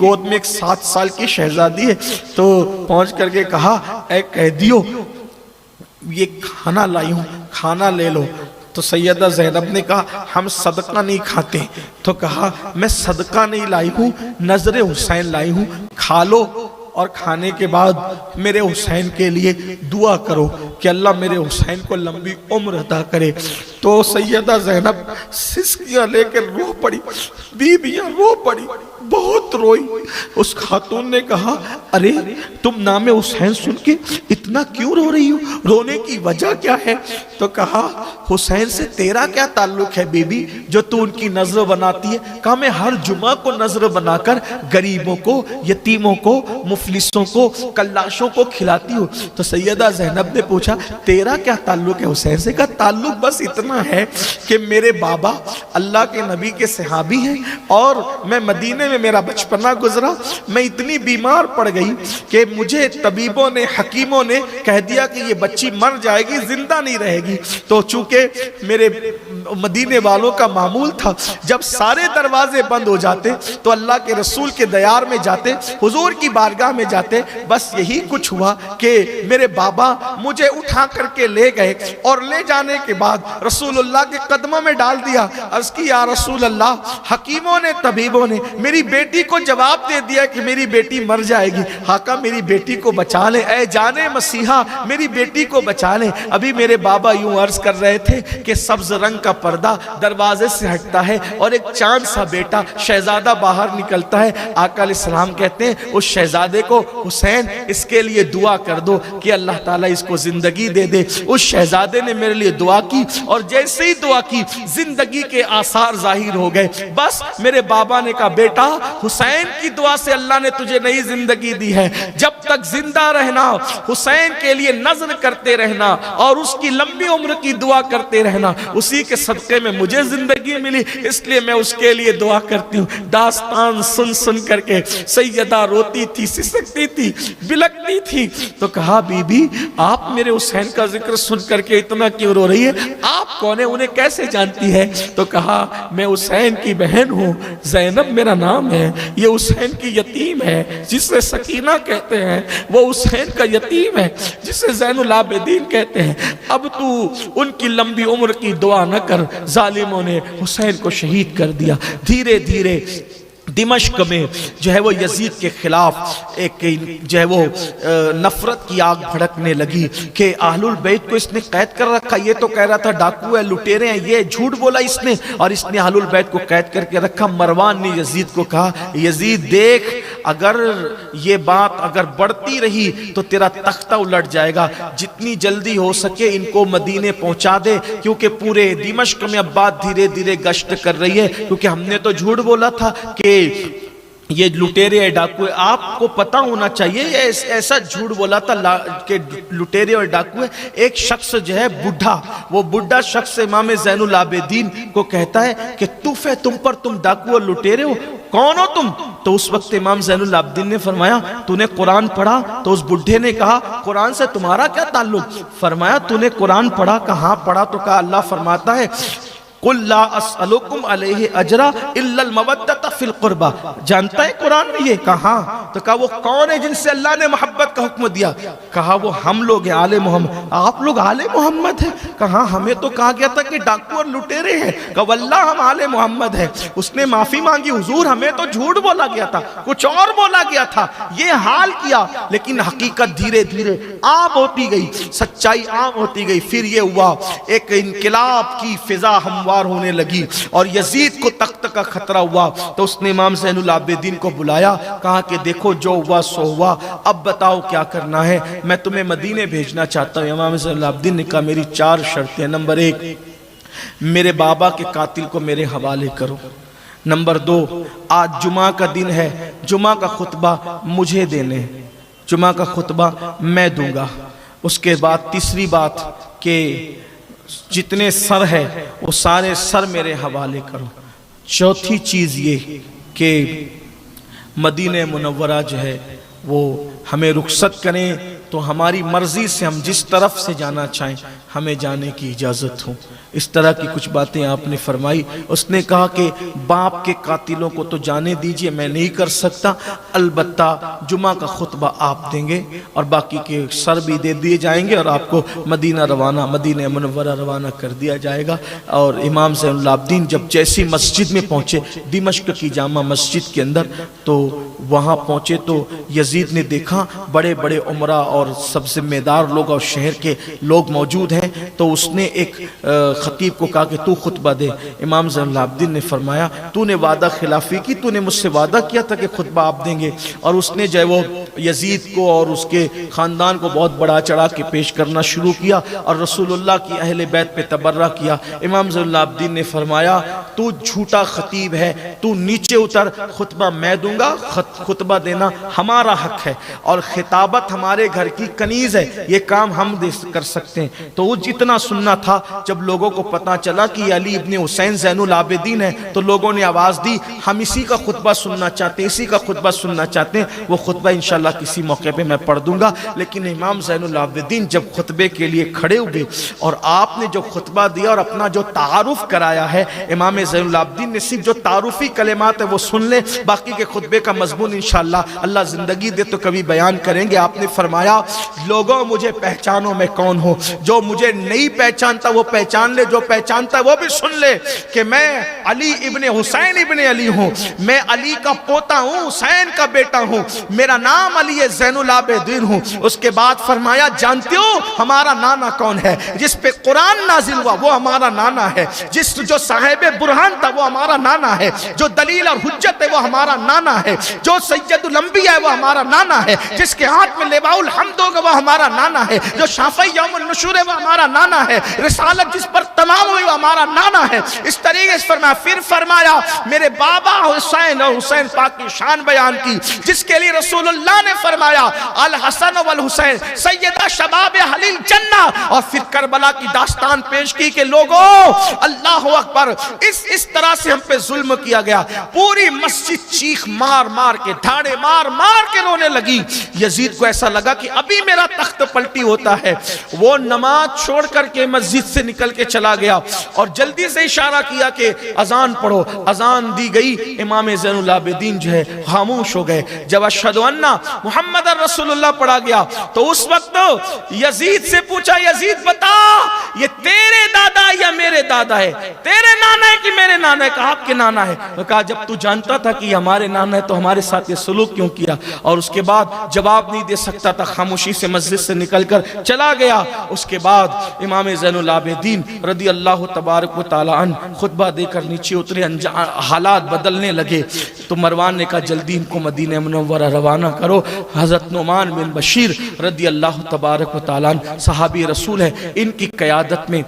گود میں ایک 7 سال کی شہزادی ہے، تو پہنچ کر کے کہا اے قیدیو یہ کھانا لائی ہوں، کھانا لے لو۔ تو سیدہ زینب نے کہا ہم صدقہ نہیں کھاتے، تو کہا میں صدقہ نہیں لائی ہوں، نظر حسین لائی ہوں، کھا لو اور کھانے کے بعد میرے حسین کے لیے دعا کرو کہ اللہ میرے حسین کو لمبی عمر عطا کرے۔ تو سیدہ زینب سسکیاں لے کے رو پڑی، بیویاں رو پڑی، بہت روئی۔ اس خاتون نے کہا ارے تم نام حسین سن کے اتنا کیوں رو رہی ہو، رونے کی وجہ کیا ہے؟ تو کہا حسین سے تیرا کیا تعلق ہے بی بی جو تو ان کی نظر بناتی ہے؟ کہا میں ہر جمعہ کو نظر بنا کر غریبوں کو، یتیموں کو، مفلسوں کو، کلاشوں کو کھلاتی ہوں۔ تو سیدہ زینب نے پوچھا تیرا کیا تعلق ہے حسین سے؟ کہا تعلق بس اتنا ہے کہ میرے بابا اللہ کے نبی کے صحابی ہیں اور میں مدینے میں میرا بچپنا گزرا، میں اتنی بیمار پڑ گئی کہ مجھے طبیبوں نے، حکیموں نے کہہ دیا کہ یہ بچی مر جائے گی، زندہ نہیں رہے گی۔ تو چونکہ میرے مدینے والوں کا معمول تھا جب سارے دروازے بند ہو جاتے تو اللہ کے رسول کے دیار میں جاتے، حضور کی بارگاہ میں جاتے، بس یہی کچھ ہوا کہ میرے بابا مجھے اٹھا کر کے لے گئے اور لے جانے کے بعد رسول اللہ کے قدموں میں ڈال دیا۔ عرض کی یا رسول اللہ حکیموں نے، طبیبوں نے میری بیٹی کو جواب دے دیا کہ میری بیٹی مر جائے گی، آقا میری بیٹی کو بچا لیں، اے جان مسیحا میری بیٹی کو بچا لیں۔ ابھی میرے بابا یوں عرض کر رہے تھے کہ سبز رنگ کا پردہ دروازے سے ہٹتا ہے اور ایک چاند سا بیٹا شہزادہ باہر نکلتا ہے۔ آقا علیہ السلام کہتے ہیں اس شہزادے کو حسین اس کے لیے دعا کر دو کہ اللہ تعالیٰ اس کو زندگی دے دے۔ اس شہزادے نے میرے لیے دعا کی اور جیسے ہی دعا کی زندگی کے آثار ظاہر ہو گئے۔ بس میرے بابا نے کہا بیٹا حسین کی دعا سے اللہ نے تجھے نئی زندگی دی ہے، جب تک زندہ رہنا حسین کے لیے نظر کرتے رہنا اور اس کی لمبی عمر کی دعا کرتے رہنا، اسی کے صدقے میں مجھے زندگی ملی، اس لیے میں اس کے لیے دعا کرتی ہوں۔ داستان سن سن کر کے سیدہ روتی تھی، سسکتی تھی، بلکتی تھی۔ تو کہا بی بی آپ میرے حسین کا ذکر سن کر کے اتنا کیوں رو رہی ہے؟ آپ کون ہیں، انہیں کیسے جانتی ہے؟ تو کہا میں حسین کی بہن ہوں، زینب میرا نام ہے، یہ حسین کی یتیم ہے جسے سکینہ کہتے ہیں، وہ حسین کا یتیم ہے جسے زین العابدین کہتے ہیں۔ اب تو ان کی لمبی عمر کی دعا نہ کر، ظالموں نے حسین کو شہید کر دیا۔ دھیرے دھیرے دمشق میں جو ہے وہ یزید کے خلاف ایک جو ہے وہ نفرت کی آگ بھڑکنے لگی کہ اہل البیت کو اس نے قید کر رکھا، یہ تو کہہ رہا تھا ڈاکو ہے، لٹیرے ہیں، یہ جھوٹ بولا اس نے، اور اس نے اہل البیت کو قید کر کے رکھا۔ مروان نے یزید کو کہا یزید دیکھ اگر یہ بات اگر بڑھتی رہی تو تیرا تختہ الٹ جائے گا، جتنی جلدی ہو سکے ان کو مدینے پہنچا دے، کیونکہ پورے دمشق میں اب بات دھیرے دھیرے گشت کر رہی ہے، کیونکہ ہم نے تو جھوٹ بولا تھا کہ یہ لٹیرے ڈاکو ہے۔ آپ کو پتا ہونا چاہیے یہ ایسا جھوٹ بولا تھا کہ لٹیرے اور ڈاکو ہے۔ ایک شخص جو ہے بڈھا، وہ بڈھا شخص امام زین العابدین کو کہتا ہے کہ توف ہے تم پر، تم ڈاکو اور لٹیرے ہو، کون ہو تم؟ تو اس وقت امام زین العابدین نے فرمایا تو نے قرآن پڑھا؟ تو اس بڈھے نے کہا قرآن سے تمہارا کیا تعلق؟ فرمایا تو نے قرآن پڑھا؟ کہاں پڑھا؟ تو کہا اللہ فرماتا ہے قُلْ لَا أَسْأَلُكُمْ عَلَيْهِ أَجْرًا إِلَّا الْمَوَدَّةَ فِي الْقُرْبَى۔ جانتا ہے قرآن میں یہ؟ کہاں؟ تو کہا وہ کون ہے جن سے اللہ نے محبت کا حکم دیا؟ کہا وہ ہم لوگ ہیں آل محمد۔ آپ لوگ آل محمد ہیں؟ کہا ہمیں تو کہا گیا تھا کہ ڈاکو اور لٹیرے ہیں۔ کہا واللہ ہم آل محمد ہیں۔ اس نے معافی مانگی حضور ہمیں تو جھوٹ بولا گیا تھا، کچھ اور بولا گیا تھا، یہ حال کیا، لیکن حقیقت دھیرے دھیرے عام ہوتی گئی، سچائی عام ہوتی گئی۔ پھر یہ ہوا ایک انقلاب کی فضا ہموار ہونے لگی اور یزید کو تخت کا خطرہ ہوا، تو اس نے امام زین العابدین کو بلایا، کہا کہ دیکھو جو ہوا سو ہوا، اب بتاؤ کیا کرنا ہے، میں تمہیں مدینے بھیجنا چاہتا ہوں۔ امام زین العابدین نے کہا میری 4 شرطیں، نمبر 1 میرے بابا کے قاتل کو میرے حوالے کرو، نمبر 2 آج جمعہ کا دن ہے، جمعہ کا خطبہ مجھے دینے، جمعہ کا خطبہ میں دوں گا، اس کے بعد تیسری بات کہ جتنے سر ہے وہ سارے سر میرے حوالے کرو، چوتھی چیز یہ کہ مدینہ منورہ جو ہے وہ ہمیں رخصت کریں تو ہماری مرضی سے ہم جس طرف سے جانا چاہیں ہمیں جانے کی اجازت ہو۔ اس طرح کی کچھ باتیں آپ نے فرمائی۔ اس نے کہا کہ باپ کے قاتلوں کو تو جانے دیجئے، میں نہیں کر سکتا، البتہ جمعہ کا خطبہ آپ دیں گے اور باقی کے سر بھی دے دیے جائیں گے اور آپ کو مدینہ منورہ روانہ کر دیا جائے گا۔ اور امام زین العابدین جب جیسی مسجد میں پہنچے، دمشق کی جامع مسجد کے اندر، تو وہاں پہنچے تو یزید نے دیکھا بڑے بڑے عمرہ اور سب ذمہ دار لوگ اور شہر کے لوگ موجود ہیں، تو اس نے ایک خطیب کو کہا کہ تو خطبہ دے۔ امام زین العابدین نے فرمایا تو نے وعدہ خلافی کی، تو نے مجھ سے وعدہ کیا تھا کہ خطبہ آپ دیں گے، اور اس نے جو ہے وہ یزید کو اور اس کے خاندان کو بہت بڑا چڑھا کے پیش کرنا شروع کیا اور رسول اللہ کی اہل بیت پہ تبرہ کیا۔ امام زین العابدین نے فرمایا تو جھوٹا خطیب ہے، تو نیچے اتر، خطبہ میں دوں گا، خطبہ دینا ہمارا حق ہے اور خطابت ہمارے گھر کی کنیز ہے، یہ کام ہم کر سکتے ہیں۔ تو وہ جتنا سننا تھا، جب لوگوں کو پتا چلا کہ علی ابن حسین زین العابدین ہے تو لوگوں نے آواز دی ہم اسی کا خطبہ سننا چاہتے ہیں، اسی کا خطبہ سننا چاہتے ہیں۔ وہ خطبہ انشاءاللہ کسی موقع پہ میں پڑھ دوں گا۔ لیکن امام زین العابدین جب خطبے کے لیے کھڑے ہوئے اور آپ نے جو خطبہ دیا اور اپنا جو تعارف کرایا ہے، امام زین العابدین نے صرف جو تعارفی کلمات ہے وہ سن لیں، باقی کے خطبے کا مضمون انشاءاللہ اللہ زندگی دے تو کبھی بیان کریں گے۔ آپ نے فرمایا لوگوں مجھے پہچانو میں کون ہوں، جو مجھے نہیں پہچانتا وہ پہچان لے، جو پہچانتا ہے وہ بھی سن لے کہ میں علی ابن حسین ابن علی ہوں، میں علی کا پوتا ہوں، حسین کا بیٹا ہوں، میرا نام علی زین العابدین ہوں۔ اس کے بعد فرمایا جانتے ہو ہمارا نانا کون ہے؟ جس پہ قرآن نازل ہوا وہ ہمارا نانا ہے، جو صاحب برہان تھا وہ ہمارا نانا ہے، جو دلیل اور حجت ہے وہ ہمارا نانا ہے، جو سید الانبیاء ہے وہ ہمارا نانا ہے، جس کے ہاتھ میں لواء الحمد ہوگا وہ ہمارا نانا ہے، جو شافعی یوم النشور ہے وہ ہمارا نانا ہے، رسالت جس پر تمام ہوئی وہ ہمارا نانا ہے۔ اس طریقے سے فرمایا، پھر فرمایا میرے بابا حسین اور حسین پاک کی شان بیان کی، جس کے لیے رسول اللہ نے فرمایا الحسن والحسین سیدہ شباب اہل الجنہ، اور پھر کربلا کی داستان پیش کی کہ لوگوں اللہ اکبر، اس طرح سے ہم پہ ظلم کیا گیا۔ پوری مسجد چیخ مار مار کے، دھاڑے مار مار کے رونے لگی۔ یزید کو ایسا لگا کہ ابھی میرا تخت پلٹی ہوتا ہے، وہ نماز چھوڑ کر کے مسجد سے نکل کے چلا گیا اور جلدی سے اشارہ کیا کہ اذان پڑھو۔ اذان دی گئی، امام زین العابدین جو ہے خاموش ہو گئے۔ جب اشہد ان محمد رسول اللہ پڑھا گیا تو اس وقت یزید سے پوچھا یزید بتا یہ تیرے دادا یا میرے دادا ہے، تیرے نانا ہے کہ میرے نانا ہے؟ کہا آپ کے نانا ہے۔ وہ کہا جب تو جانتا تھا کہ یہ ہمارے نانا ہے تو ہمارے ساتھ یہ سلوک کیوں کیا؟ اور اس کے بعد جواب نہیں دے سکتا تھا، خاموشی سے مسجد سے نکل کر چلا گیا۔ اس کے بعد امام زین العابدین رضی اللہ تبارک و تعالی عنہ خطبہ دے کر نیچے اترے، حالات بدلنے لگے تو مروان نے کہا جلدی ان کو مدینہ منورہ روانہ کرو۔ حضرت نعمان بن بشیر رضی اللہ تبارک و تعالی عنہ صحابی رسول ہے، ان کی قیادت میں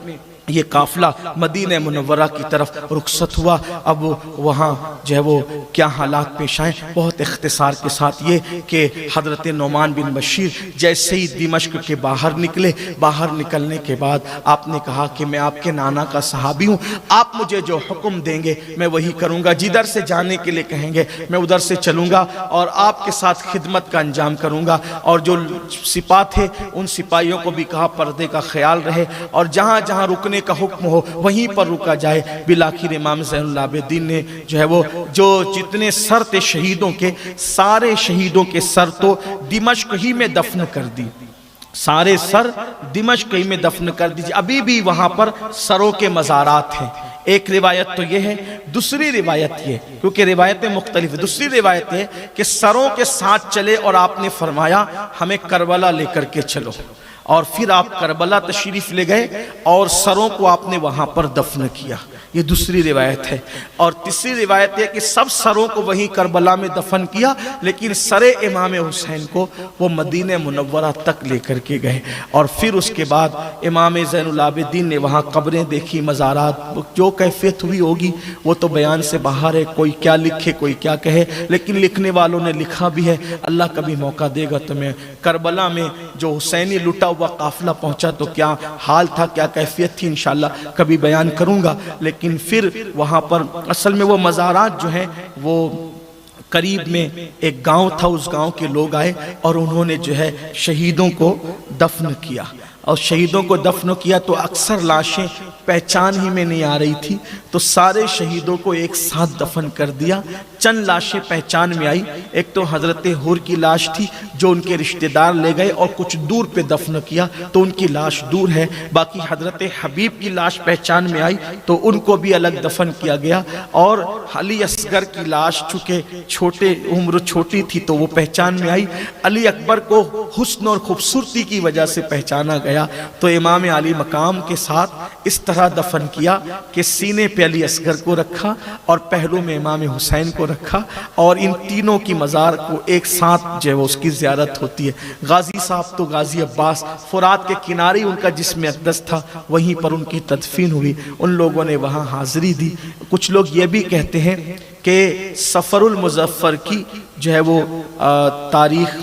یہ قافلہ مدینہ منورہ کی طرف رخصت ہوا۔ اب وہاں جو ہے وہ کیا حالات پیش آئیں، بہت اختصار کے ساتھ یہ کہ حضرت نعمان بن بشیر جیسے ہی دمشق کے باہر نکلے، باہر نکلنے کے بعد آپ نے کہا کہ میں آپ کے نانا کا صحابی ہوں، آپ مجھے جو حکم دیں گے میں وہی کروں گا، جدھر سے جانے کے لیے کہیں گے میں ادھر سے چلوں گا اور آپ کے ساتھ خدمت کا انجام کروں گا۔ اور جو سپاہ تھے ان سپاہیوں کو بھی کہا پردے کا خیال رہے اور جہاں جہاں رکنے کا حکم ہو وہیں پر رکا جائے۔ بالآخر امام زین العابدین نے جو ہے وہ جو جتنے سر تھے شہیدوں کے، سارے شہیدوں کے سر تو دمشق ہی میں دفن کر دی، سارے سر دمشق ہی میں دفن کر دیجئے۔ ابھی بھی وہاں پر سروں کے مزارات ہیں۔ ایک روایت تو یہ ہے، دوسری روایت یہ، کیونکہ روایتیں مختلف ہیں، دوسری روایت ہے کہ سروں کے ساتھ چلے اور آپ نے فرمایا ہمیں کربلا لے کر کے چلو، اور پھر آپ کربلا تشریف لے گئے اور سروں کو آپ نے وہاں پر دفن کیا۔ یہ دوسری روایت ہے۔ اور تیسری روایت ہے کہ سب سروں کو وہیں کربلا میں دفن کیا، لیکن سر امام حسین کو وہ مدینہ منورہ تک لے کر کے گئے۔ اور پھر اس کے بعد امام زین العابدین نے وہاں قبریں دیکھی، مزارات، جو کیفیت ہوئی ہوگی وہ تو بیان سے باہر ہے، کوئی کیا لکھے کوئی کیا کہے، لیکن لکھنے والوں نے لکھا بھی ہے۔ اللہ کبھی موقع دے گا تو میں کربلا میں جو حسینی لٹا ہوا قافلہ پہنچا تو کیا حال تھا، کیا کیفیت تھی، انشاءاللہ کبھی بیان کروں گا۔ لیکن پھر وہاں پر اصل میں وہ مزارات جو ہیں وہ قریب میں ایک گاؤں تھا، اس گاؤں کے لوگ آئے اور انہوں نے جو ہے شہیدوں کو دفن کیا۔ اور شہیدوں کو دفن کیا تو اکثر لاشیں پہچان ہی میں نہیں آ رہی تھی، تو سارے شہیدوں کو ایک ساتھ دفن کر دیا۔ چند لاشیں پہچان میں آئی، ایک تو حضرت حور کی لاش تھی جو ان کے رشتہ دار لے گئے اور کچھ دور پہ دفن کیا تو ان کی لاش دور ہے، باقی حضرت حبیب کی لاش پہچان میں آئی تو ان کو بھی الگ دفن کیا گیا، اور علی اصغر کی لاش چونکہ عمر چھوٹی تھی تو وہ پہچان میں آئی، علی اکبر کو حسن اور خوبصورتی کی وجہ سے پہچانا گیا تو امام علی مقام کے ساتھ اس طرح دفن کیا کہ سینے پہ علی اصغر کو رکھا اور پہلو میں امام حسین کو رکھا، اور ان تینوں کی مزار کو ایک ساتھ جو ہے اس کی زیارت ہوتی ہے۔ غازی صاحب تو غازی عباس فرات کے کنارے ان کا جسم اقدس تھا، وہیں پر ان کی تدفین ہوئی، ان لوگوں نے وہاں حاضری دی۔ کچھ لوگ یہ بھی کہتے ہیں کہ سفر المظفر کی جو ہے وہ تاریخ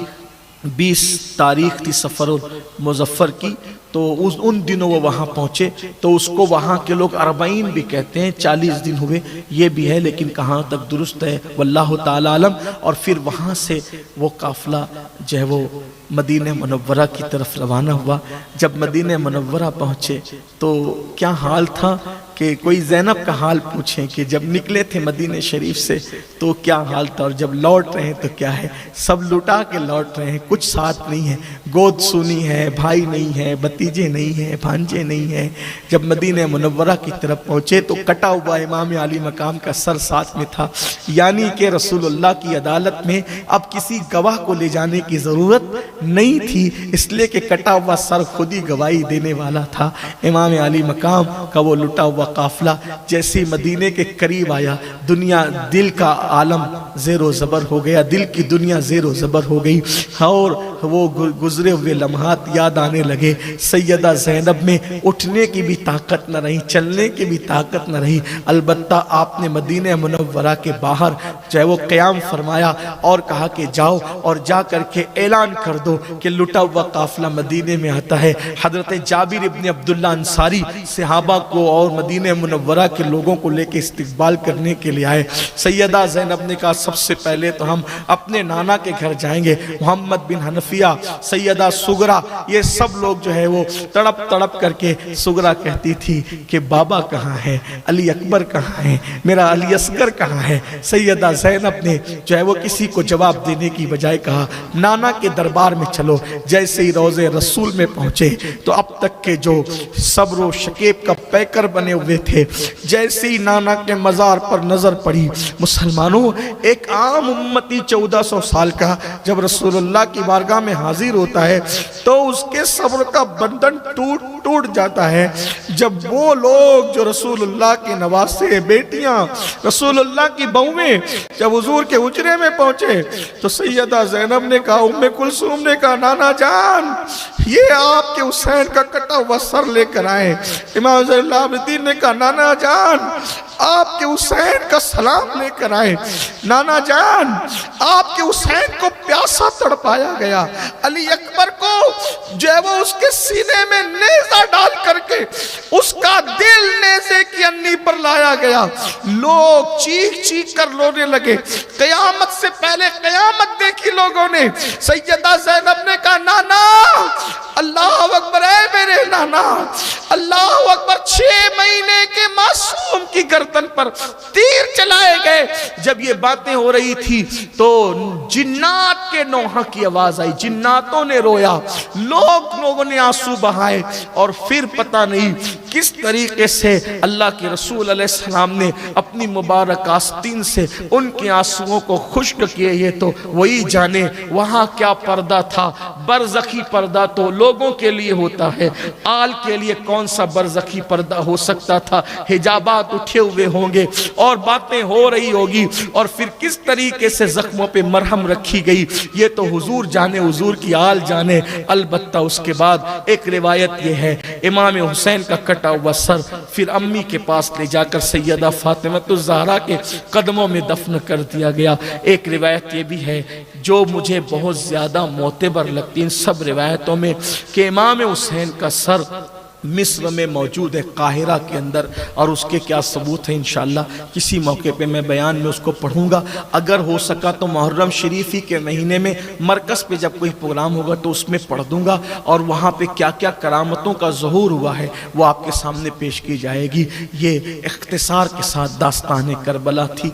20 تاریخ تھی سفر المظفر کی، تو ان دنوں وہ وہاں پہنچے تو اس کو وہاں کے لوگ 40 بھی کہتے ہیں، 40 دن ہوئے یہ بھی ہے، لیکن کہاں تک درست ہے واللہ تعالی عالم۔ اور پھر وہاں سے وہ قافلہ جو ہے وہ مدینہ منورہ کی طرف روانہ ہوا۔ جب مدینہ منورہ پہنچے تو کیا حال تھا کہ کوئی زینب کا حال پوچھیں کہ جب نکلے تھے مدینہ شریف سے تو کیا حال تھا، اور جب لوٹ رہے ہیں تو کیا ہے، سب لٹا کے لوٹ رہے ہیں، کچھ ساتھ نہیں ہے، گود سونی ہے، بھائی نہیں ہے، بھتیجے نہیں ہیں، بھانجے نہیں ہیں۔ جب مدینہ منورہ کی طرف پہنچے تو کٹا ہوا امام علی مقام کا سر ساتھ میں تھا، یعنی کہ رسول اللہ کی عدالت میں اب کسی گواہ کو لے جانے کی ضرورت نہیں تھی، اس لیے کہ کٹا ہوا سر خود ہی گواہی دینے والا تھا۔ امام علی مقام کا وہ لٹا ہوا قافلہ جیسے مدینے کے قریب آیا، دنیا دل کا عالم زیر و زبر ہو گیا، دل کی دنیا زیر و زبر ہو گئی، اور وہ گزرے ہوئے لمحات یاد آنے لگے۔ سیدہ زینب میں اٹھنے کی بھی طاقت نہ رہی، چلنے کی بھی طاقت نہ رہی، البتہ آپ نے مدینہ منورہ کے باہر چاہے وہ قیام فرمایا اور کہا کہ جاؤ اور جا کر کے اعلان کر دو کہ لٹا ہوا قافلہ مدینے میں آتا ہے۔ حضرت جابر ابن عبداللہ انصاری صحابہ کو اور مدینہ منورہ کے لوگوں کو لے کے استقبال کرنے کے لیے آئے۔ سیدہ زینب نے کہا سب سے پہلے تو ہم اپنے نانا کے گھر جائیں گے، محمد بن حنفیہ، سیدہ سغرا، یہ سب لوگ جو ہے وہ تڑپ تڑپ کر کے، سغرا کہتی تھی کہ بابا کہاں ہے، علی اکبر کہاں ہے، میرا علی اصغر کہاں ہے۔ سیدہ زینب نے جو ہے وہ کسی کو جواب دینے کی بجائے کہا نانا کے دربار میں چلو۔ جیسے ہی روضے رسول میں پہنچے تو اب تک کے جو صبر و شکیب کا پیکر بنے ہوئے تھے، جیسے ہی نانا کے مزار پر نظر پڑی، مسلمانوں ایک عام امتی 1400 سال کا جب رسول اللہ کی بارگاہ میں حاضر ہوتا ہے تو اس کے صبر کا بندھن ٹوٹ جاتا ہے۔ جب وہ لوگ جو رسول اللہ کے نواسے، بیٹیاں، رسول اللہ کی بہویں جب حضور کے حجرے میں پہنچے تو سیدہ زینب نے کہا، ام کلثوم نے کہا نانا جان یہ آپ کے حسین کا کٹا ہوا سر لے کر آئے۔ امام زین العابدین نے کہا نانا جان آپ کے حسین کا سلام لے کر آئے، نانا جان آپ کے حسین کو پیاسا تڑپایا گیا، علی اکبر کو جو ہے وہ اس کے سینے میں نیزہ ڈال کر کے اس کا دل نیزے کی انی پر لایا گیا۔ لوگ چیخ چیخ کر رونے لگے، قیامت سے پہلے قیامت دیکھی لوگوں نے۔ سیدہ زینب نے کہا نانا اللہ اکبر، اے میرے نانا اللہ اکبر، 6 مہینے کے معصوم کی گردن پر تیر چلائے گئے۔ جب یہ باتیں ہو رہی تھی تو جنات کے نوحہ کی آواز آئی، جناتوں نے رویا، لوگوں نے آنسو بہائے، اور پھر پتہ نہیں کس طریقے سے اللہ کے رسول علیہ السلام نے اپنی مبارک آستین سے ان کے آنسوؤں کو خشک کیے، یہ تو وہی جانے وہاں کیا پردہ تھا۔ برزخی پردہ تو لوگوں کے لیے ہوتا ہے، آل کے لیے کون سا برزخی پردہ ہو سکتا تھا؟ حجابات اٹھے ہوئے ہوں گے اور باتیں ہو رہی ہوگی، اور پھر کس طریقے سے زخموں پہ مرہم رکھی گئی یہ تو حضور جانے، حضور کی آل جانے۔ البتہ اس کے بعد ایک روایت یہ ہے امام حسین کا کٹا ہوا سر پھر امی کے پاس لے جا کر سیدہ فاطمہ الزہرا کے قدموں میں دفن کر دیا گیا۔ ایک روایت یہ بھی ہے جو مجھے بہت زیادہ معتبر لگتی ان سب روایتوں میں کہ امام حسین کا سر مصر میں موجود ہے، قاہرہ کے اندر، اور اس کے کیا ثبوت ہے انشاءاللہ کسی موقع پہ میں بیان میں اس کو پڑھوں گا۔ اگر ہو سکا تو محرم شریفی کے مہینے میں مرکز پہ جب کوئی پروگرام ہوگا تو اس میں پڑھ دوں گا، اور وہاں پہ کیا کیا کرامتوں کا ظہور ہوا ہے وہ آپ کے سامنے پیش کی جائے گی۔ یہ اختصار کے ساتھ داستان کربلا تھی۔